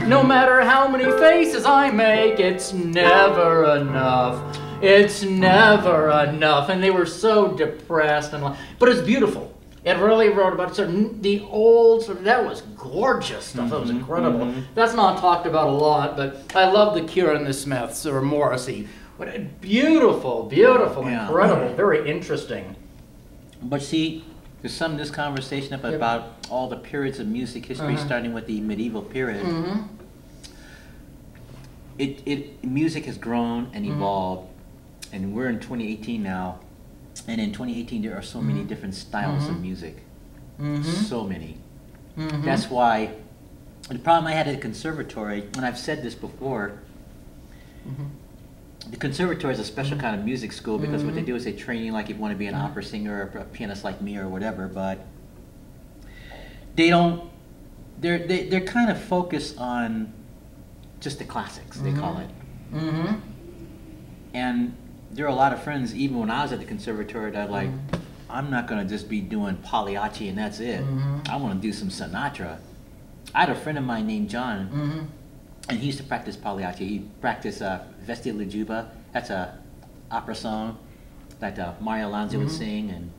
No matter how many faces I make, it's never enough. It's never enough. And they were so depressed, but it's beautiful. It really wrote about the old, that was gorgeous stuff. That was incredible. That's not talked about a lot, but I love The Cure and The Smiths, or Morrissey. But beautiful, beautiful, Yeah. incredible, very interesting. But see, to sum this conversation up about all the periods of music history, starting with the medieval period, music has grown and evolved, and we're in 2018 now. And in 2018, there are so many different styles of music. So many. That's why the problem I had at the conservatory, and I've said this before, the conservatory is a special kind of music school because what they do is they train you like you want to be an opera singer or a pianist like me or whatever, but they don't, they're kind of focused on just the classics, they call it. And there are a lot of friends, even when I was at the conservatory, that like, I'm not going to just be doing Pagliacci and that's it. I want to do some Sinatra. I had a friend of mine named John, and he used to practice Pagliacci. He practiced Vesti la Juba. That's a opera song that Mario Lanza would sing, and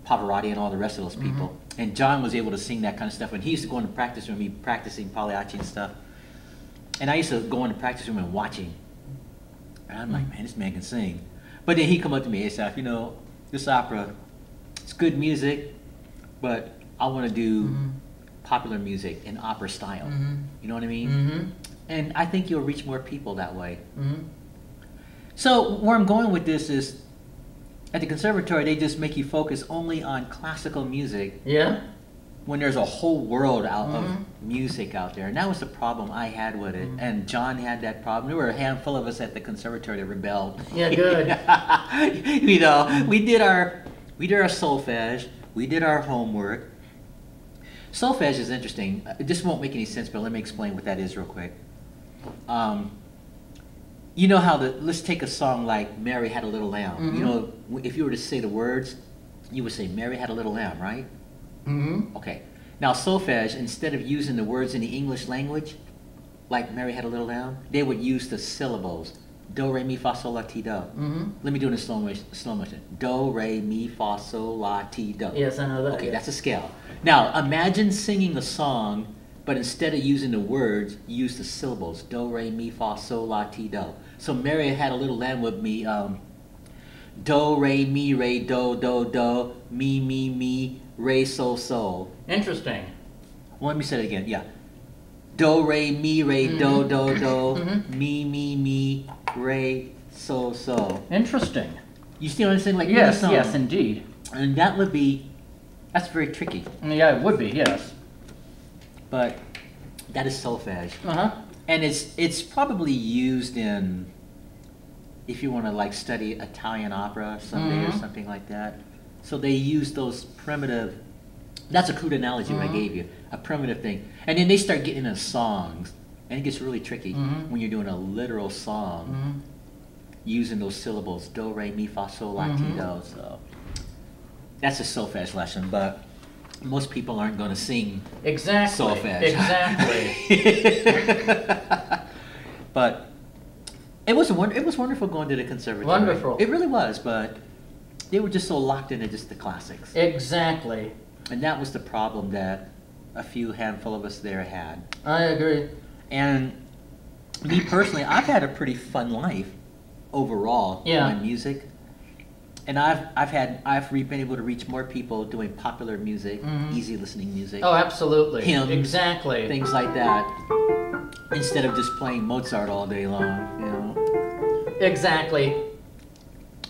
Pavarotti and all the rest of those people. And John was able to sing that kind of stuff. When he used to go in the practice room, he'd be practicing Pagliacci and stuff. And I used to go in the practice room and watching. And I'm like, man, this man can sing. But then he'd come up to me, Asaph, this opera, it's good music, but I want to do popular music in opera style. You know what I mean? And I think you'll reach more people that way. So where I'm going with this is, at the conservatory, they just make you focus only on classical music. Yeah. When there's a whole world of music out there. And that was the problem I had with it. And John had that problem. There were a handful of us at the conservatory that rebelled. Yeah, good. We did our solfege, we did our homework. Solfege is interesting. This won't make any sense, but let me explain what that is real quick. You know how let's take a song like Mary Had a Little Lamb. If you were to say the words, you would say Mary had a little lamb, right? Mm-hmm. Okay. Now solfege, instead of using the words in the English language, like Mary had a little lamb, they would use the syllables. Do, re, mi, fa, sol, la, ti, do. Mm-hmm. Let me do it in slow motion. Do, re, mi, fa, sol, la, ti, do. Yes, I know that. Okay, yeah. that's a scale. Now, imagine singing a song, but instead of using the words, you use the syllables. Do, re, mi, fa, sol, la, ti, do. So Mary had a little lamb with me. Do, re, do, do, mi, re, sol. Interesting. Well, let me say it again. Yeah. Do, re, Mm-hmm. do, do, Mm-hmm. mi, re, sol. Interesting. You see what I'm saying? Like Yes, song. yes, indeed. And that's very tricky. Yeah, it would be, yes. But that is solfege. Uh-huh. And it's probably used in, if you want to like study Italian opera someday or something like that. So they use those primitive, that's a crude analogy what I gave you, a primitive thing. And then they start getting into songs, and it gets really tricky when you're doing a literal song using those syllables, do, re, mi, fa, sol, la, ti, do. So that's a solfege lesson, but most people aren't going to sing Exactly. solfege. Exactly. But it was wonderful going to the conservatory. Wonderful. It really was, but they were just so locked into just the classics. Exactly. And that was the problem that a few handful of us there had. I agree. And me personally, I've had a pretty fun life overall doing music. And I've been able to reach more people doing popular music, easy listening music. Oh, absolutely. Hymns, exactly. things like that. Instead of just playing Mozart all day long, you know. Exactly.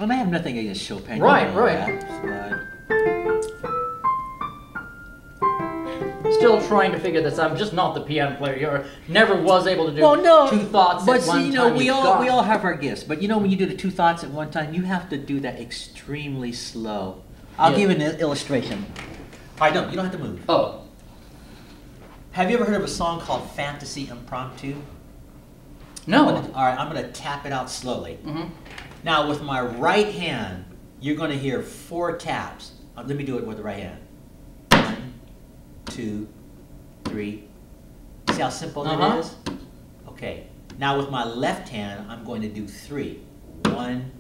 And I have nothing against Chopin. Right, you know right. That, Still trying to figure this out. I'm just not the piano player. You never was able to do two thoughts but at one see, you know, time. we all have our gifts. But you know, when you do the two thoughts at one time, you have to do that extremely slow. I'll give an illustration. All right, you don't have to move. Oh. Have you ever heard of a song called Fantasy Impromptu? No. All right, I'm going to tap it out slowly. Now, with my right hand, you're going to hear 4 taps. Let me do it with the right hand. 1, 2, 3. See how simple it is? Okay. Now, with my left hand, I'm going to do 3. 1,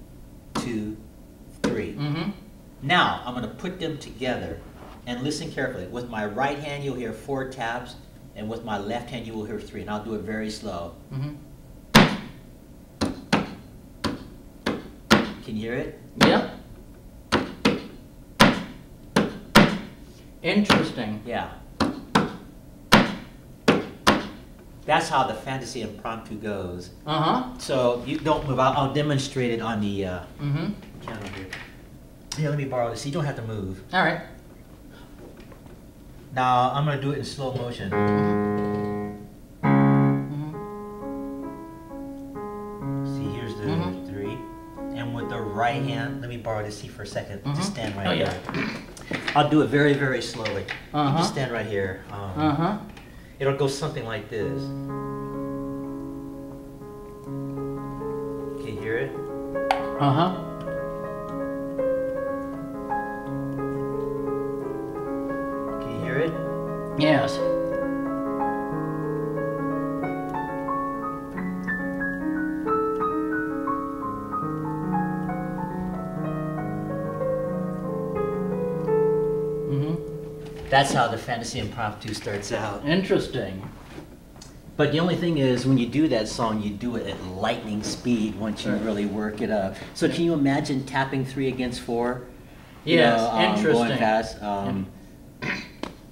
2, 3. Now, I'm going to put them together. And listen carefully. With my right hand, you'll hear 4 taps, and with my left hand, you will hear 3. And I'll do it very slow. Can you hear it? Yep. Interesting. Yeah. That's how the Fantasy Impromptu goes. So you don't move. I'll demonstrate it on the piano here. Here, let me borrow this. You don't have to move. All right. Now, I'm going to do it in slow motion. See, here's the 3. And with the right hand, let me borrow this seat for a second. Just stand right here. I'll do it very, very slowly. You just stand right here. It'll go something like this. Can you hear it? Can you hear it? Yes. That's how the Fantasy Impromptu starts out. Interesting. But the only thing is, when you do that song, you do it at lightning speed once you really work it up. So can you imagine tapping 3 against 4? Yes, interesting. Going fast,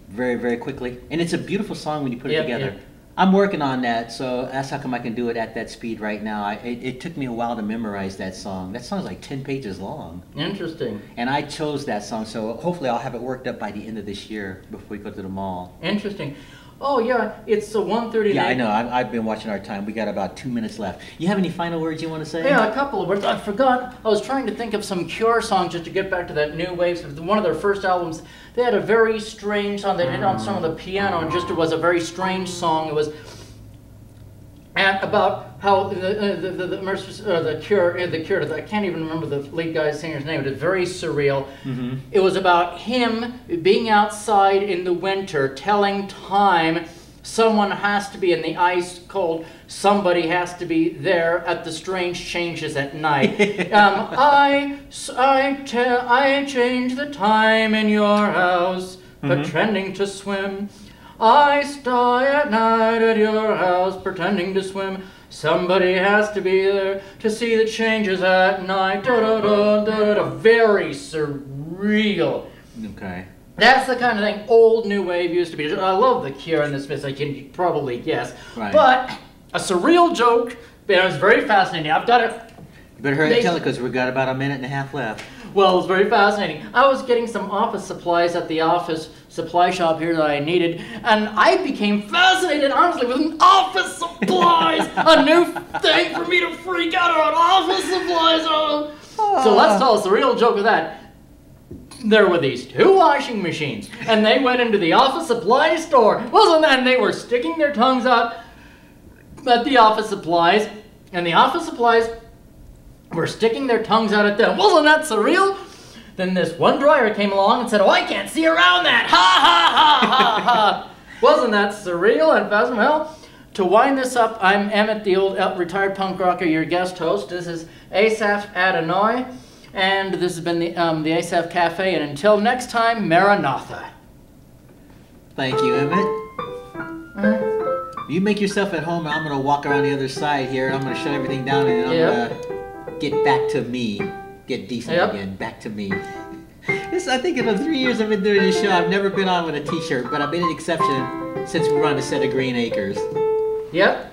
very, very quickly. And it's a beautiful song when you put it together. I'm working on that, so that's how come I can do it at that speed right now. It took me a while to memorize that song. That song's like 10 pages long. Interesting. And I chose that song, so hopefully I'll have it worked up by the end of this year before we go to the mall. Interesting. Oh, yeah, it's 1:30. Yeah, I know. I've been watching our time. We got about 2 minutes left. You have any final words you want to say? Yeah, a couple of words. I forgot. I was trying to think of some Cure songs just to get back to that New Wave. One of their first albums, they had a very strange song. They did on some of the piano, and just it was a very strange song. It was... and about how the cure, I can't even remember the lead guy's singer's name. It is very surreal. Mm-hmm. It was about him being outside in the winter, telling time. Someone has to be in the ice cold. Somebody has to be there at the strange changes at night. I change the time in your house, pretending to swim. I stay at night at your house, pretending to swim. Somebody has to be there to see the changes at night. Da, da, da, da, da. Very surreal. Okay. That's the kind of thing old New Wave used to be. I love the Cure in this bit, I can probably guess. Right. But a surreal joke, but it was very fascinating. I've got it. You better hurry and tell it because we've got about a minute and a half left. Well, it was very fascinating. I was getting some office supplies at the office supply shop here that I needed, and I became fascinated, honestly, with office supplies. A new thing for me to freak out about office supplies. So let's tell us the real joke of that. There were these two washing machines, and they went into the office supply store. Wasn't that? And they were sticking their tongues out at the office supplies, and the office supplies were sticking their tongues out at them. Wasn't that surreal? Then this one dryer came along and said, "Oh, I can't see around that." Ha ha ha ha ha. Wasn't that surreal and fascinating? Well, to wind this up, I'm Emmett, the old retired punk rocker, your guest host. This is Asaph Adonai. And this has been the Asaph Cafe, and until next time, Maranatha. Thank you, Emmett. You make yourself at home, and I'm going to walk around the other side here, and I'm going to shut everything down, and I'm going to get back to me. Get decent again. Back to me. I think in the 3 years I've been doing this show, I've never been on with a t-shirt, but I've made an exception since we were on the set of Green Acres. Yep.